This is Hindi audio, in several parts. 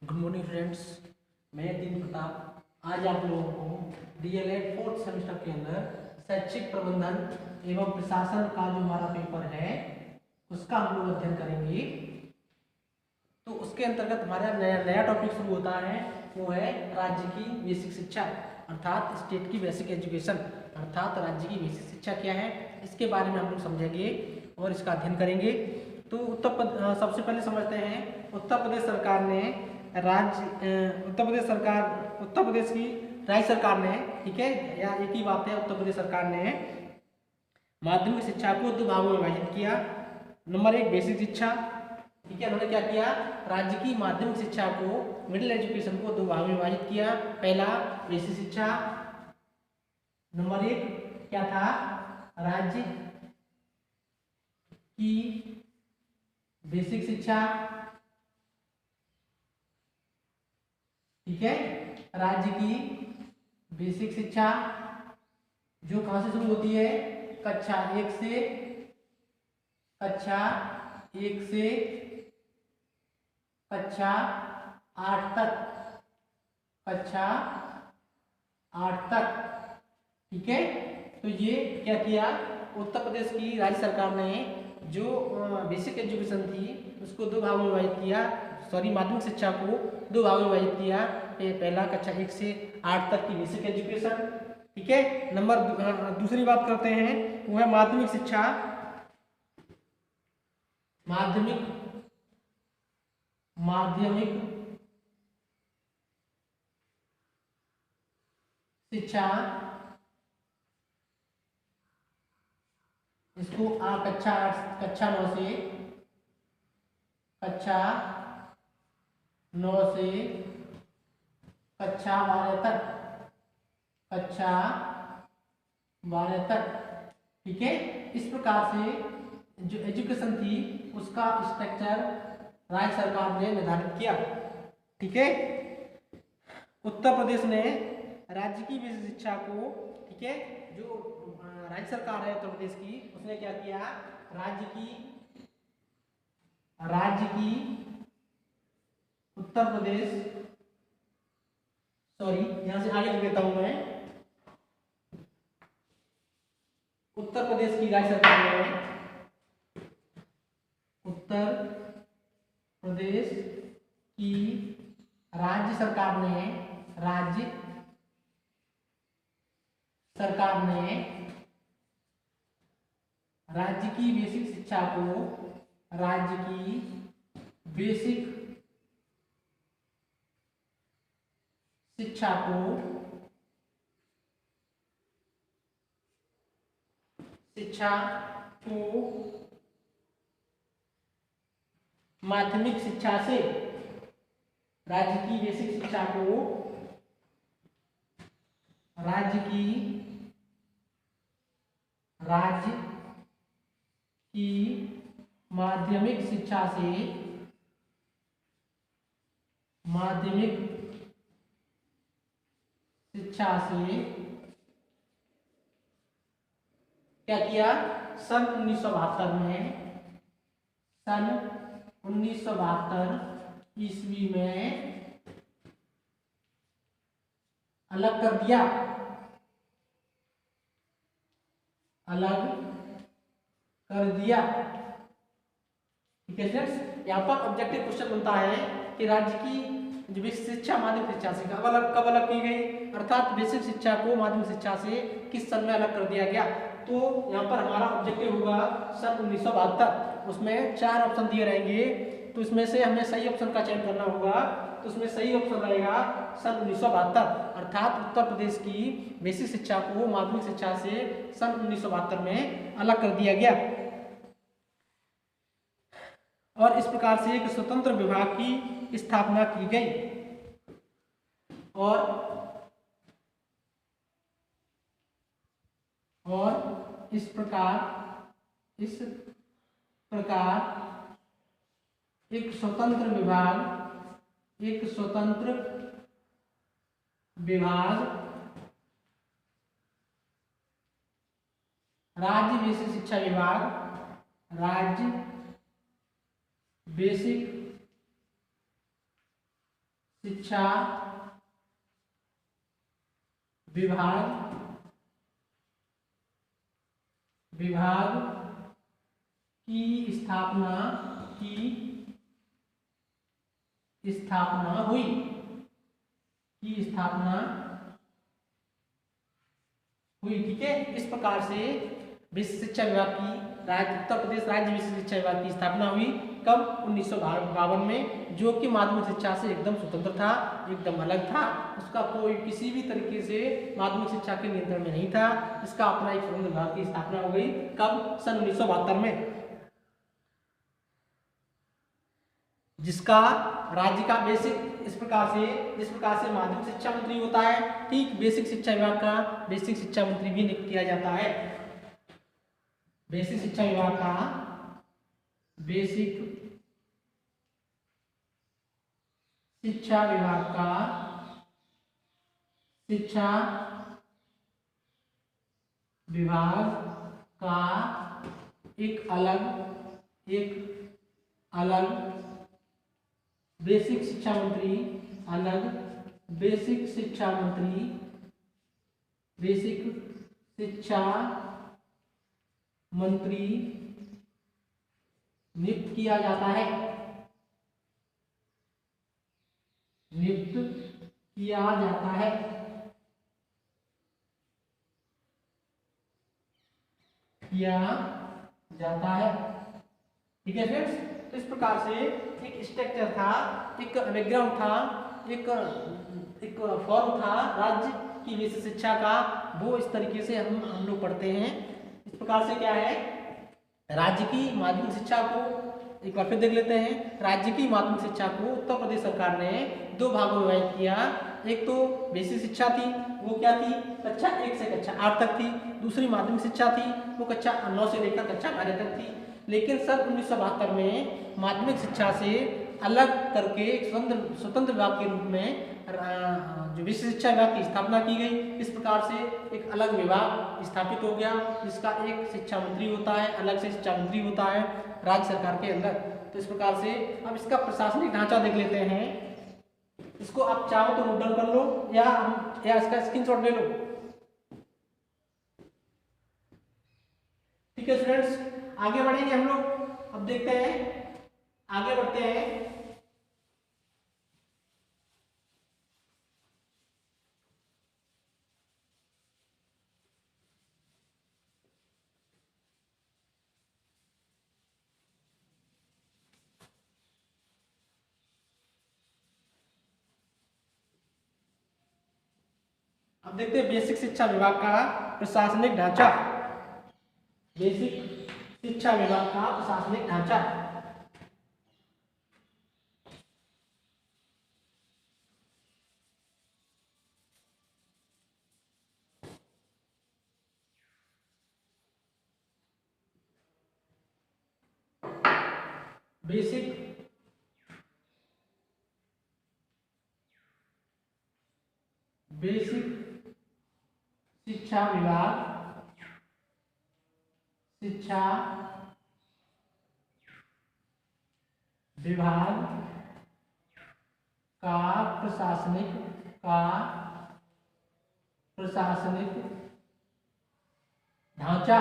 गुड मॉर्निंग फ्रेंड्स, मैं दीन प्रताप आज आप लोगों को डीएलएड फोर्थ सेमेस्टर के अंदर शैक्षिक प्रबंधन एवं प्रशासन का जो हमारा पेपर है उसका हम लोग अध्ययन करेंगे। तो उसके अंतर्गत हमारा नया नया टॉपिक शुरू होता है, वो है राज्य की बेसिक शिक्षा अर्थात स्टेट की बेसिक एजुकेशन। अर्थात राज्य की बेसिक शिक्षा क्या है, इसके बारे में हम लोग समझेंगे और इसका अध्ययन करेंगे। तो सबसे पहले समझते हैं उत्तर प्रदेश सरकार ने उत्तर प्रदेश की राज्य सरकार ने, ठीक है, या एक ही बात है, उत्तर प्रदेश सरकार ने माध्यमिक शिक्षा को दो भागों में विभाजित किया। नंबर एक बेसिक शिक्षा, ठीक है, उन्होंने क्या किया, राज्य की माध्यमिक शिक्षा को, मिडिल एजुकेशन को दो भागों में विभाजित किया। पहला बेसिक शिक्षा, नंबर एक क्या था, राज्य की बेसिक शिक्षा, ठीक है, राज्य की बेसिक शिक्षा जो कहां से शुरू होती है, कक्षा एक से कक्षा 8 तक, कक्षा 8 तक, ठीक है। तो ये क्या किया, उत्तर प्रदेश की राज्य सरकार ने जो बेसिक एजुकेशन थी उसको दो भागों में विभाजित किया, माध्यमिक शिक्षा को दो भागों में विभाजित किया। पहला कक्षा 1 से 8 तक की बेसिक एजुकेशन, ठीक है। दूसरी बात करते हैं, वो है माध्यमिक शिक्षा। माध्यमिक शिक्षा, इसको कक्षा 9 से कक्षा 12 तक, कक्षा 12 तक, ठीक है। इस प्रकार से जो एजुकेशन थी उसका स्ट्रक्चर राज्य सरकार ने निर्धारित किया, ठीक है। उत्तर प्रदेश ने राज्य की बेसिक शिक्षा को, ठीक है, जो राज्य सरकार है उत्तर प्रदेश की, उसने क्या किया, राज्य की उत्तर प्रदेश, यहां से आगे लिख देता हूं मैं, उत्तर प्रदेश की राज्य सरकार ने, उत्तर प्रदेश की राज्य सरकार ने राज्य की बेसिक शिक्षा को, राज्य की बेसिक शिक्षा को माध्यमिक शिक्षा से, राज्य की बेसिक शिक्षा को राज्य की माध्यमिक शिक्षा से, क्या किया, सन 1972 ईस्वी में अलग कर दिया, ठीक है फ्रेंड्स। यहाँ पर ऑब्जेक्टिव क्वेश्चन बनता है कि राज्य की जो बेसिक शिक्षा माध्यमिक शिक्षा से कब अलग की गई, अर्थात बेसिक शिक्षा को माध्यमिक शिक्षा से किस सन में अलग कर दिया गया। तो यहाँ पर हमारा ऑब्जेक्टिव होगा सन 1972। उसमें 4 ऑप्शन दिए रहेंगे, तो इसमें से हमें सही ऑप्शन का चयन करना होगा। तो उसमें सही ऑप्शन रहेगा सन 1972, अर्थात उत्तर प्रदेश की बेसिक शिक्षा को माध्यमिक शिक्षा से सन 1972 में अलग कर दिया गया और इस प्रकार से एक स्वतंत्र विभाग की स्थापना की गई। और इस प्रकार एक स्वतंत्र विभाग राज्य बेसिक शिक्षा विभाग, राज्य बेसिक शिक्षा विभाग की स्थापना हुई ठीक है। इस प्रकार से बेसिक शिक्षा विभाग की उत्तर प्रदेश राज्य बेसिक शिक्षा विभाग की स्थापना हुई कब? 1952 में, जो कि माध्यमिक शिक्षा से एकदम स्वतंत्र था, एकदम अलग था। उसका कोई किसी भी तरीके से माध्यमिक शिक्षा के नियंत्रण में नहीं था। इसका अपना एक स्वतंत्र विभाग की स्थापना हो गई कब? सन 1972 में, जिसका राज्य का बेसिक जिस प्रकार से माध्यमिक शिक्षा मंत्री होता है, ठीक बेसिक शिक्षा विभाग का बेसिक शिक्षा मंत्री भी नियुक्त किया जाता है। बेसिक शिक्षा विभाग का एक अलग बेसिक शिक्षा मंत्री नियुक्त किया जाता है। ठीक है फ्रेंड्स, तो इस प्रकार से एक स्ट्रक्चर था, एक बैकग्राउंड था, एक फॉर्म था राज्य की बेसिक शिक्षा का, वो इस तरीके से हम लोग पढ़ते हैं। इस प्रकार से क्या है, राज्य की माध्यमिक शिक्षा को एक बार फिर देख लेते हैं। राज्य की माध्यमिक शिक्षा को उत्तर प्रदेश सरकार ने दो भागों में विभाजित किया। एक तो बेसिक शिक्षा थी, वो क्या थी? कक्षा 1 से कक्षा 8 तक थी। दूसरी माध्यमिक शिक्षा थी, वो कक्षा 9 से लेकर कक्षा 12 तक थी। लेकिन सन 1972 में माध्यमिक शिक्षा से अलग करके एक स्वतंत्र विभाग के रूप में जो बेसिक शिक्षा विभाग की स्थापना की गई। इस प्रकार से एक अलग विभाग स्थापित हो गया, जिसका एक शिक्षा मंत्री होता है, अलग से शिक्षा मंत्री होता है राज्य सरकार के अंदर। तो इस प्रकार से अब इसका प्रशासनिक ढांचा देख लेते हैं। इसको आप चाहो तो नोट डाउन कर लो या इसका स्क्रीनशॉट ले लो। ठीक है स्टूडेंट्स, आगे बढ़ेंगे हम लोग। अब देखते हैं, आगे बढ़ते हैं। अब देखते हैं बेसिक शिक्षा विभाग का प्रशासनिक ढांचा। बेसिक शिक्षा विभाग का प्रशासनिक ढांचा। बेसिक शिक्षा विभाग का प्रशासनिक ढांचा।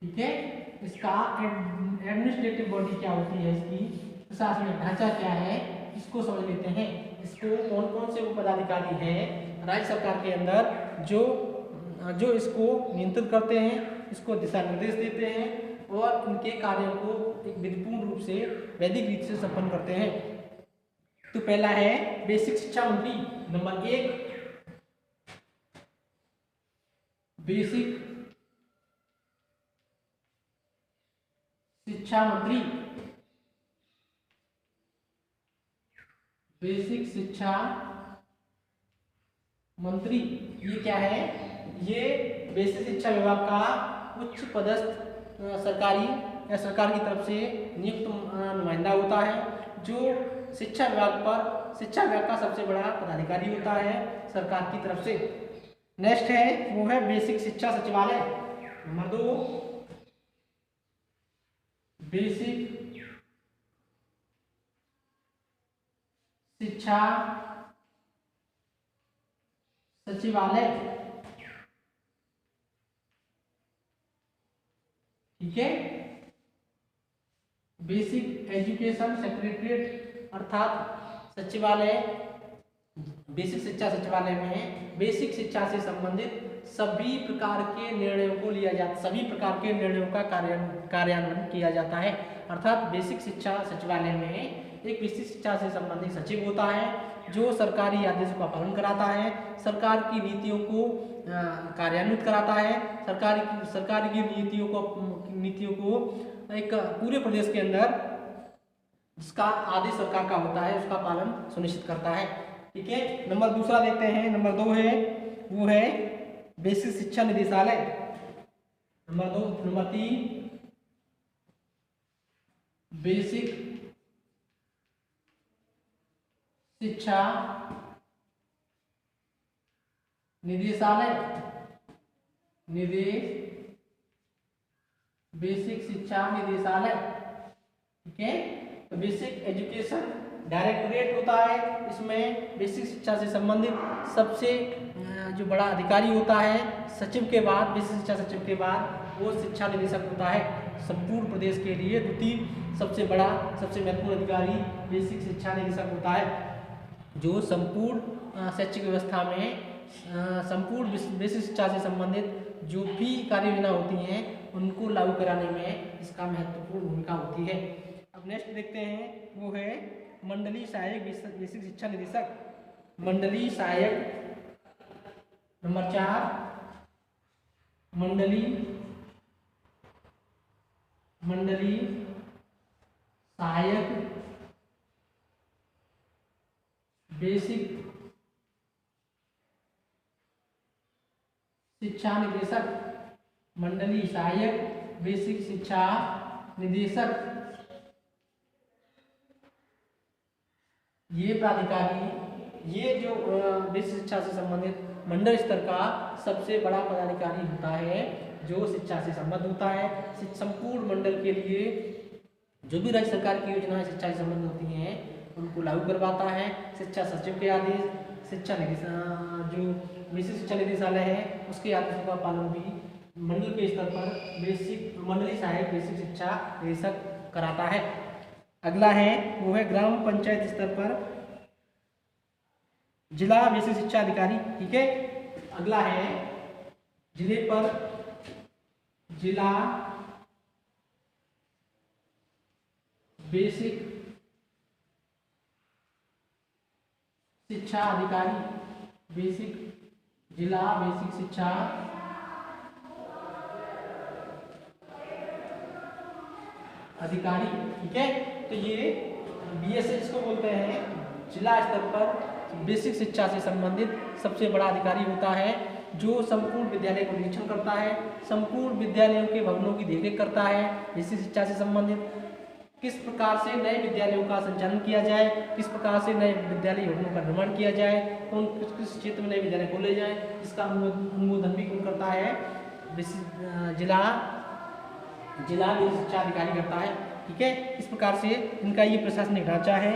ठीक है, इसका एडमिनिस्ट्रेटिव बॉडी क्या होती है, इसकी प्रशासनिक ढांचा क्या है, इसको समझ लेते हैं। इसको कौन कौन से वो पदाधिकारी हैं राज्य सरकार के अंदर जो इसको नियंत्रित करते हैं, इसको दिशा निर्देश देते हैं और इनके कार्यों को एक विधिपूर्ण रूप से वैदिक रीति से संपन्न करते हैं। तो पहला है बेसिक शिक्षा मंत्री। नंबर 1 बेसिक शिक्षा मंत्री। बेसिक शिक्षा मंत्री ये क्या है? ये बेसिक शिक्षा विभाग का उच्च पदस्थ सरकारी या सरकार की तरफ से नियुक्त नुमाइंदा होता है, जो शिक्षा विभाग का सबसे बड़ा पदाधिकारी होता है सरकार की तरफ से। नेक्स्ट है वो है बेसिक शिक्षा सचिवालय। नंबर 2 बेसिक शिक्षा सचिवालय, ठीक है। बेसिक एजुकेशन सेक्रेटरीट अर्थात सचिवालय, बेसिक शिक्षा सचिवालय में बेसिक शिक्षा से संबंधित सभी प्रकार के निर्णयों को लिया जाता, सभी प्रकार के निर्णयों का कार्यान्वयन किया जाता है। अर्थात बेसिक शिक्षा सचिवालय में एक बेसिक शिक्षा से संबंधित सचिव होता है जो सरकारी आदेशों का पालन कराता है, सरकार की नीतियों को कार्यान्वित कराता है, सरकार की नीतियों को एक पूरे प्रदेश के अंदर जिसका आदेश सरकार का होता है उसका पालन सुनिश्चित करता है, ठीक है। नंबर दूसरा देखते हैं, नंबर 2 है वो है बेसिक शिक्षा निदेशालय। नंबर 2, नंबर 3 बेसिक शिक्षा निदेशालय, बेसिक शिक्षा निदेशालय, ठीक है। तो बेसिक एजुकेशन डायरेक्टरेट होता है, इसमें बेसिक शिक्षा से संबंधित सबसे जो बड़ा अधिकारी होता है सचिव के बाद, बेसिक शिक्षा सचिव के बाद वो शिक्षा निदेशक होता है। संपूर्ण प्रदेश के लिए द्वितीय सबसे बड़ा, सबसे महत्वपूर्ण अधिकारी बेसिक शिक्षा निदेशक होता है, जो संपूर्ण शैक्षिक व्यवस्था में संपूर्ण बेसिक शिक्षा से संबंधित जो भी कार्य योजना होती हैं उनको लागू कराने में इसका महत्वपूर्ण भूमिका होती है। अब नेक्स्ट देखते हैं वो है मंडलीय सहायक बेसिक शिक्षा निदेशक। मंडलीय सहायक, नंबर 4 मंडलीय सहायक बेसिक शिक्षा निदेशक, मंडलीय सहायक बेसिक शिक्षा निदेशक। ये प्राधिकारी, ये जो बेसिक शिक्षा से संबंधित मंडल स्तर का सबसे बड़ा पदाधिकारी होता है जो शिक्षा से संबद्ध होता है। संपूर्ण मंडल के लिए जो भी राज्य सरकार की योजनाएं शिक्षा से संबंधित होती हैं उनको लागू करवाता है। शिक्षा सचिव के आदेश, शिक्षा जो बेसिक शिक्षा निदेशालय है उसके आदेशों का पालन भी मंडल के स्तर पर मंडलीय सहायक बेसिक शिक्षा निदेशक कराता है। अगला है वो है ग्राम पंचायत स्तर पर जिला बेसिक शिक्षा अधिकारी, ठीक है। अगला है जिले पर जिला बेसिक शिक्षा अधिकारी, जिला बेसिक शिक्षा अधिकारी, ठीक है। तो ये BSS इसको बोलते हैं, जिला स्तर पर बेसिक शिक्षा से संबंधित सबसे बड़ा अधिकारी होता है जो संपूर्ण विद्यालय को निरीक्षण करता है, संपूर्ण विद्यालयों के भवनों की देखरेख करता है, बेसिक शिक्षा से संबंधित किस प्रकार से नए विद्यालयों का संचालन किया जाए, किस प्रकार से नए विद्यालय भवनों का निर्माण किया जाए, कौन किस क्षेत्र में नए विद्यालय खोले जाए, इसका अनुमोदन भी कौन करता है, जिला बेसिक शिक्षा अधिकारी करता है, ठीक है। इस प्रकार से इनका ये प्रशासनिक ढांचा है।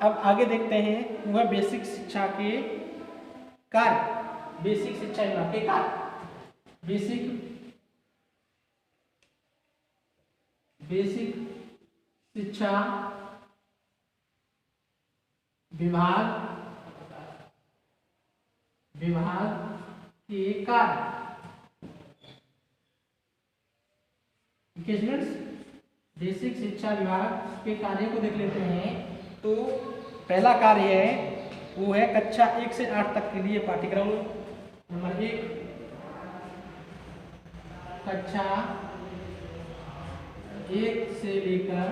अब आगे देखते हैं वह बेसिक शिक्षा के कार्य, बेसिक शिक्षा विभाग के कार्य, बेसिक शिक्षा विभाग के कार्य, बेसिक शिक्षा विभाग के कार्य को देख लेते हैं। तो पहला कार्य है वो है कक्षा 1 से 8 तक के लिए पाठ्यक्रम। नंबर 1 कक्षा 1 से लेकर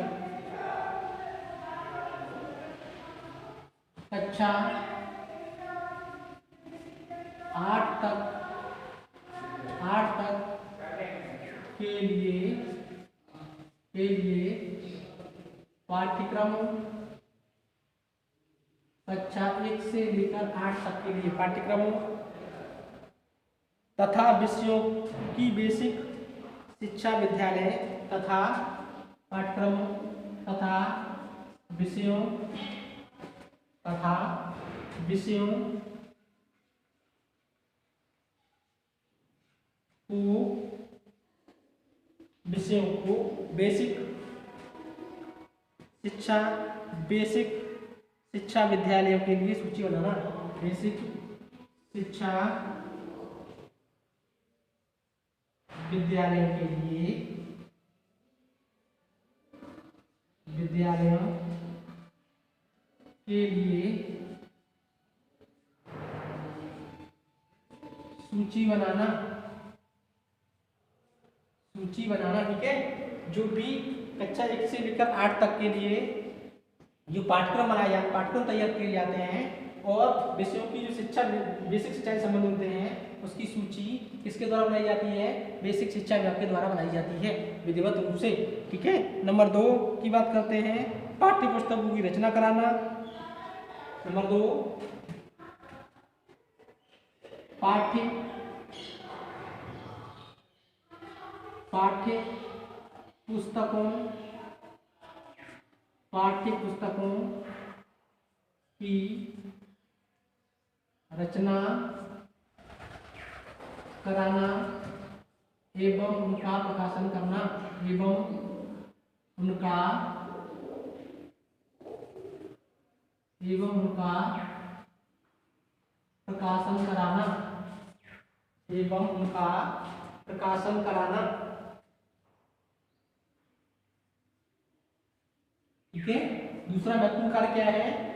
कक्षा 8 तक के लिए पाठ्यक्रम, कक्षा 1 से लेकर 8 तक के लिए पाठ्यक्रम तथा विषयों की बेसिक शिक्षा विद्यालय तथा पाठ्यक्रम तथा विषयों तथा विषयों को बेसिक शिक्षा विद्यालयों के लिए सूची बनाना। बेसिक शिक्षा विद्यालयों के लिए सूची बनाना। ठीक है, जो भी कक्षा 1 से लेकर 8 तक के लिए जो पाठ्यक्रम तैयार किए जाते हैं और विषयों की जो बेसिक शिक्षा से संबंध होते हैं उसकी सूची किसके द्वारा बनाई जाती है? बेसिक शिक्षा विभाग के द्वारा बनाई जाती है विधिवत रूप से। ठीक है, नंबर 2 की बात करते हैं, पाठ्य पुस्तकों की रचना कराना। नंबर 2, पाठ्य पुस्तकों की रचना कराना एवं उनका प्रकाशन करना। प्रकाशन कराना। ठीक है, दूसरा महत्वपूर्ण कार्य क्या है?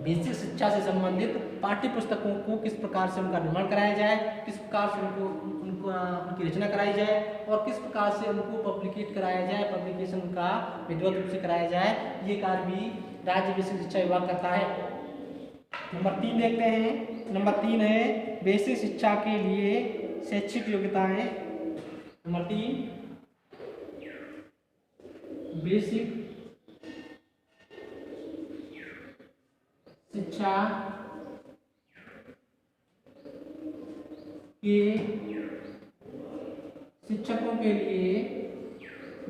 बेसिक शिक्षा से संबंधित पाठ्य पुस्तकों को किस प्रकार से उनका निर्माण कराया जाए, किस प्रकार से उनकी रचना कराई जाए और किस प्रकार से उनको पब्लिकेट कराया जाए, पब्लिकेशन का विधिवत रूप से कराया जाए, ये कार्य भी राज्य बेसिक शिक्षा विभाग करता है। नंबर 3 देखते हैं। नंबर 3 है बेसिक शिक्षा के लिए शैक्षिक योग्यताएं। नंबर 3, बेसिक शिक्षा के शिक्षकों के लिए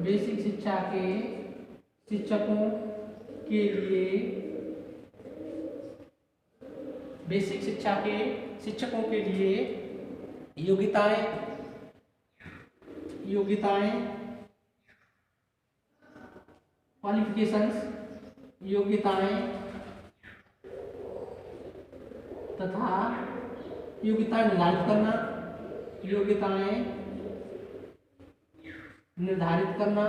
बेसिक शिक्षा के शिक्षकों के लिए बेसिक शिक्षा के शिक्षकों के लिए योग्यताएं क्वालिफिकेशंस तथा योग्यताएं निर्धारित करना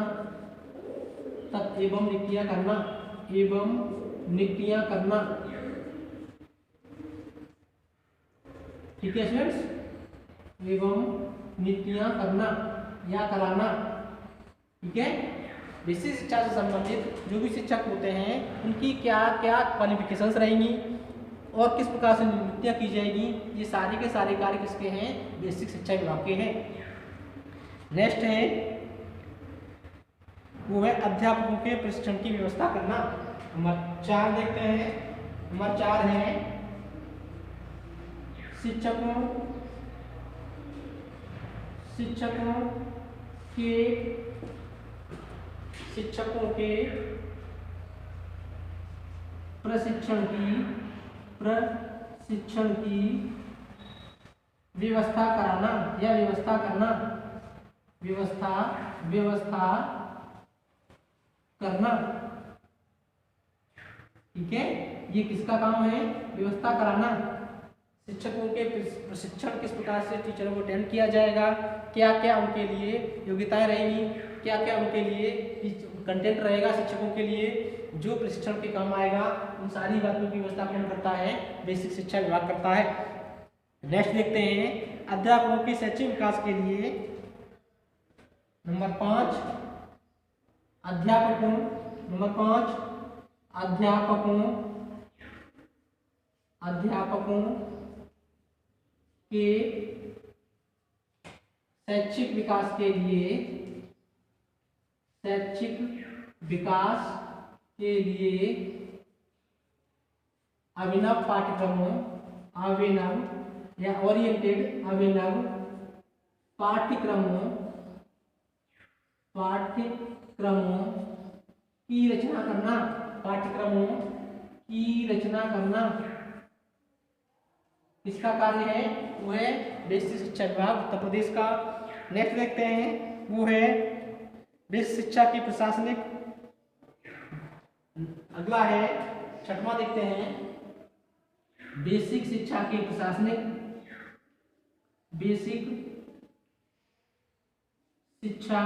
एवं नियुक्तियां करना। ठीक है स्टूडेंट्स, एवं नियुक्तियां करना या कराना। ठीक है, बेसिक शिक्षा से संबंधित जो भी शिक्षक होते हैं उनकी क्या क्या क्वालिफिकेशंस रहेंगी और किस प्रकार से नियुक्तियां की जाएगी, ये सारे के सारे कार्य किसके हैं? बेसिक शिक्षा विभाग के हैं। नेक्स्ट है वो है अध्यापकों के प्रशिक्षण की व्यवस्था करना। नंबर 4 देखते हैं। नंबर 4 है शिक्षकों के प्रशिक्षण की व्यवस्था कराना या व्यवस्था करना। ठीक है, ये किसका काम है? व्यवस्था कराना। शिक्षकों के प्रशिक्षण किस प्रकार से टीचरों को अटेंड किया जाएगा, क्या क्या उनके लिए योग्यताएं रहेंगी, क्या क्या उनके लिए कंटेंट रहेगा, शिक्षकों के लिए जो प्रशिक्षण के काम आएगा, उन सारी बातों की व्यवस्था कौन करता है? बेसिक शिक्षा विभाग करता है। नेक्स्ट देखते हैं अध्यापकों के शैक्षिक विकास के लिए। नंबर 5 अध्यापकों के शैक्षिक विकास के लिए अभिनव पाठ्यक्रमों की रचना करना। की रचना करना किसका कार्य है? वो है बेसिक शिक्षा विभाग उत्तर प्रदेश का। नेक्स्ट देखते हैं, वो है बेसिक शिक्षा की प्रशासनिक। अगला है छठवां, देखते हैं बेसिक शिक्षा की प्रशासनिक। बेसिक शिक्षा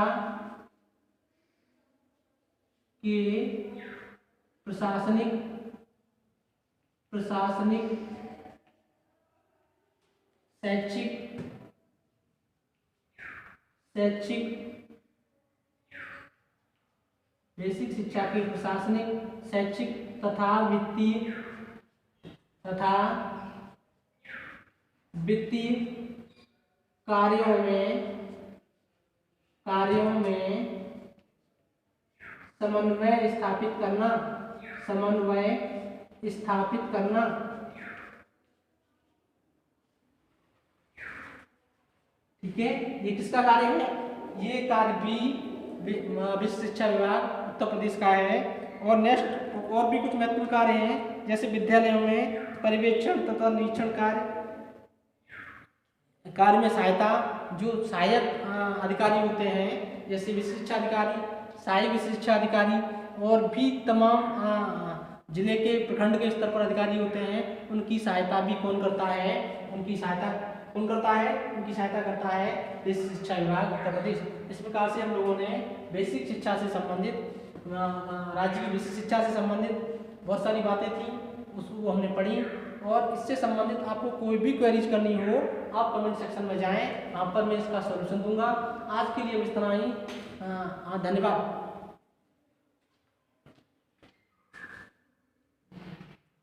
के प्रशासनिक शैक्षिक बेसिक शिक्षा की प्रशासनिक, शैक्षिक तथा वित्तीय कार्यों में समन्वय स्थापित करना। ठीक है, ये किसका कार्य है? ये कार्य भी विश्व शिक्षा विभाग उत्तर प्रदेश का है। और नेक्स्ट और भी कुछ महत्वपूर्ण कार्य हैं, जैसे विद्यालयों में पर्यवेक्षण तथा निरीक्षण कार्य में सहायता। जो सहायक अधिकारी होते हैं, जैसे विशिष्ट शिक्षा अधिकारी, सहायक विशिष्ट शिक्षा अधिकारी और भी तमाम जिले के प्रखंड के स्तर पर अधिकारी होते हैं, उनकी सहायता भी कौन करता है? उनकी सहायता करता है बेसिक शिक्षा विभाग उत्तर प्रदेश। इस प्रकार से हम लोगों ने बेसिक शिक्षा से संबंधित, राज्य की बेसिक शिक्षा से संबंधित बहुत सारी बातें थी, उसको हमने पढ़ी। और इससे संबंधित आपको कोई भी क्वेरीज करनी हो, आप कमेंट सेक्शन में जाएं, वहाँ पर मैं इसका सॉल्यूशन दूंगा। आज के लिए इतना ही, धन्यवाद।